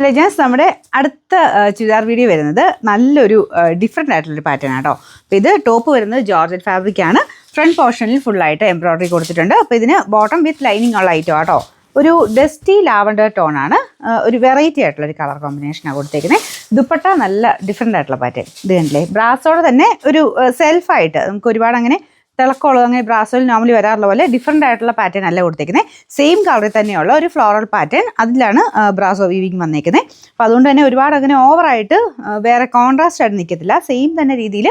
Legends നമ്മുടെ അടുത്ത churidar video വരുന്നത് നല്ലൊരു ഡിഫറെൻ്റ് ആയിട്ടുള്ളൊരു പാറ്റേൺ ആട്ടോ. അപ്പോൾ ഇത് ടോപ്പ് വരുന്നത് ജോർജറ്റ് ഫാബ്രിക് ആണ്. ഫ്രണ്ട് പോർഷനിൽ ഫുള്ളായിട്ട് എംബ്രോയ്ഡറി കൊടുത്തിട്ടുണ്ട്. അപ്പോൾ ഇതിന് ബോട്ടം വിത്ത് ലൈനിങ് ഉള്ള ഐറ്റം ആട്ടോ. ഒരു ഡസ്റ്റി ലാവൻഡർ ടോണാണ്. ഒരു വെറൈറ്റി ആയിട്ടുള്ളൊരു കളർ കോമ്പിനേഷനാണ് കൊടുത്തേക്കുന്നത്. ദുപ്പട്ട നല്ല ഡിഫറെൻ്റ് ആയിട്ടുള്ള പാറ്റേൺ. ഇത് കണ്ടില്ലേ, ബ്രാസോടെ തന്നെ ഒരു സെൽഫായിട്ട് നമുക്ക് ഒരുപാട് അങ്ങനെ തിളക്കമുള്ളത് അങ്ങനെ ബ്രാസോയിൽ നോർമലി വരാറുള്ള പോലെ ഡിഫറെൻ്റ് ആയിട്ടുള്ള പാറ്റേൺ അല്ല കൊടുത്തേക്കുന്നത്. സെയിം കളറിൽ തന്നെയുള്ള ഒരു ഫ്ലോറൽ പാറ്റേൺ, അതിലാണ് ബ്രാസോ വീവിങ് വന്നേക്കുന്നത്. അപ്പോൾ അതുകൊണ്ട് തന്നെ ഒരുപാട് അങ്ങനെ ഓവറായിട്ട് വേറെ കോൺട്രാസ്റ്റ് ആയിട്ട് നിൽക്കത്തില്ല. സെയിം തന്നെ രീതിയിൽ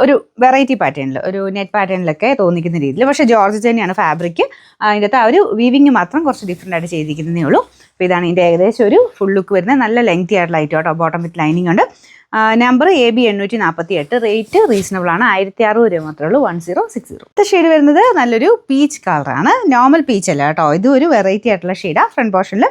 ഒരു വെറൈറ്റി പാറ്റേണിൽ, ഒരു നെറ്റ് പാറ്റേണിലൊക്കെ തോന്നിക്കുന്ന രീതിയിൽ. പക്ഷേ ജോർജറ്റ് തന്നെയാണ് ഫാബ്രിക്. അതിൻ്റെ അകത്ത് ആ ഒരു വീവിങ് മാത്രം കുറച്ച് ഡിഫറെൻ്റ് ആയിട്ട് ചെയ്തിരിക്കുന്നതേ ഉള്ളൂ. അപ്പോൾ ഇതാണ് ഇതിൻ്റെ ഏകദേശം ഒരു ഫുൾ ലുക്ക് വരുന്നത്. നല്ല ലെങ്തി ആയിട്ടുള്ള ഐറ്റം കേട്ടോ. ബോട്ടം വിത്ത് ലൈനിങ് ഉണ്ട്. Number AB 848. റേറ്റ് റീസണബിൾ ആണ്. 1600 രൂപ മാത്രമേ ഉള്ളൂ. 1060. അടുത്ത ഷെയ്ഡ് വരുന്നത് നല്ലൊരു പീച്ച് കളറാണ്. നോർമൽ പീച്ച് അല്ല കേട്ടോ, ഇത് ഒരു വെറൈറ്റി ആയിട്ടുള്ള ഷെയ്ഡാണ്. ഫ്രണ്ട് പോർഷനിൽ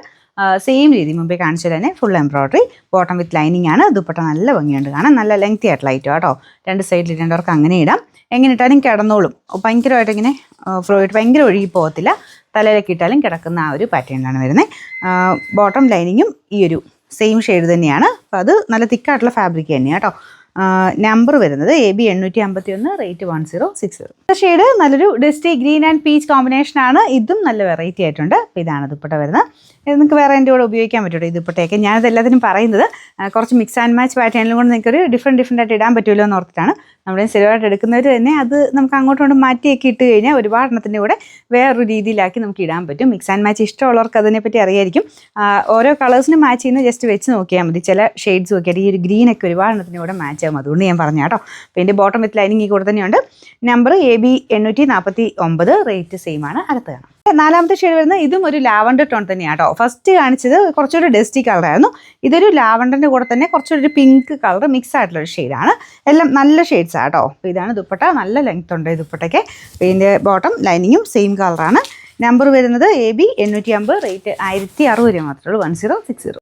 സെയിം രീതി മുമ്പേ കാണിച്ചത് തന്നെ full embroidery. Bottom with lining ആണ്. ദുപ്പട്ട നല്ല ഭംഗിയുണ്ട് കാണാൻ. നല്ല ലെങ്തി ആയിട്ടുള്ള ഐറ്റം കേട്ടോ. രണ്ട് സൈഡിൽ ഇടേണ്ടവർക്ക് അങ്ങനെ ഇടാം. എങ്ങനെ ഇട്ടാലും കിടന്നോളും. ഭയങ്കരമായിട്ട് ഇങ്ങനെ ഫ്ലോയിട്ട് ഭയങ്കര ഒഴുകി പോകത്തില്ല. തലയിലൊക്കെ ഇട്ടാലും കിടക്കുന്ന ആ ഒരു പാറ്റേണിലാണ് വരുന്നത്. ബോട്ടം ലൈനിങ്ങും ഈ ഒരു സെയിം ഷെയ്ഡ് തന്നെയാണ്. അപ്പോൾ അത് നല്ല തിക്കായിട്ടുള്ള ഫാബ്രിക് തന്നെയാണ് കേട്ടോ. നമ്പർ വരുന്നത് AB 851. റേറ്റ് 1060. ഷെയ്ഡ് നല്ലൊരു ഡസ്റ്റി ഗ്രീൻ ആൻഡ് പീച്ച് കോമ്പിനേഷനാണ്. ഇതും നല്ല വെറൈറ്റി ആയിട്ടുണ്ട്. അപ്പോൾ ഇതാണ് ദുപ്പട്ട വരുന്നത്. ഇത് നിങ്ങൾക്ക് വേറെ എൻ്റെ കൂടെ ഉപയോഗിക്കാൻ പറ്റുമോ ഈ ദുപ്പട്ടയൊക്കെ? ഞാനത് എല്ലാത്തിനും പറയുന്നത് കുറച്ച് മിക്സ് ആൻഡ് മാച്ച് പാറ്റേണിലും കൊണ്ട് നിങ്ങൾക്കൊരു ഡിഫറെൻ്റ് ആയിട്ട് ഇടാൻ പറ്റുമല്ലോ എന്ന് ഓർത്തിട്ടാണ്. നമ്മുടെ സ്ഥിരമായിട്ട് എടുക്കുന്നവർ തന്നെ അത് നമുക്ക് അങ്ങോട്ടും കൊണ്ട് മാറ്റിയൊക്കെ ഇട്ട് കഴിഞ്ഞാൽ ഒരുപാടെണ്ണത്തിൻ്റെ കൂടെ വേറൊരു രീതിയിലാക്കി നമുക്ക് ഇടാൻ പറ്റും. മിക്സ് ആൻഡ് മാച്ച് ഇഷ്ടമുള്ളവർക്ക് അതിനെപ്പറ്റി അറിയായിരിക്കും. ഓരോ കളേഴ്സിന് മാച്ച് ചെയ്യുന്നത് ജസ്റ്റ് വെച്ച് നോക്കിയാൽ മതി. ചില ഷെയ്ഡ്സ് നോക്കിയാൽ ഈ ഒരു ഗ്രീനൊക്കെ ഒരുപാടെണ്ണത്തിൻ്റെ കൂടെ മാച്ച് ആകും. അതുകൊണ്ട് ഞാൻ പറഞ്ഞു കേട്ടോ. അപ്പോൾ ഇതിൻ്റെ ബോട്ടം വിത്ത് ലൈനിങ് കൂടെ തന്നെയുണ്ട്. Number AB 849. റേറ്റ് സെയിം ആണ്. അടുത്ത് കാണാം. നാലാമത്തെ ഷെയ്ഡ് വരുന്നത് ഇതും ഒരു ലാവൻഡർ ടോൺ തന്നെയാണ് കേട്ടോ. ഫസ്റ്റ് കാണിച്ചത് കുറച്ചൊരു ഡസ്റ്റി കളറായിരുന്നു. ഇതൊരു ലാവൻഡറിൻ്റെ കൂടെ തന്നെ കുറച്ചൊരു പിങ്ക് കളർ മിക്സ് ആയിട്ടുള്ളൊരു ഷെയ്ഡാണ്. എല്ലാം നല്ല ഷെയ്ഡ്സാണ് കേട്ടോ. അപ്പോൾ ഇതാണ് ദുപ്പട്ട. നല്ല ലെങ്ത് ഉണ്ട് ഈ ദുപ്പട്ടയ്ക്ക്. അപ്പോൾ ഇതിൻ്റെ ബോട്ടം ലൈനിങ്ങും സെയിം കളറാണ്. നമ്പർ വരുന്നത് AB 850. റേറ്റ് 1600 രൂപ മാത്രമേ ഉള്ളൂ. 1060.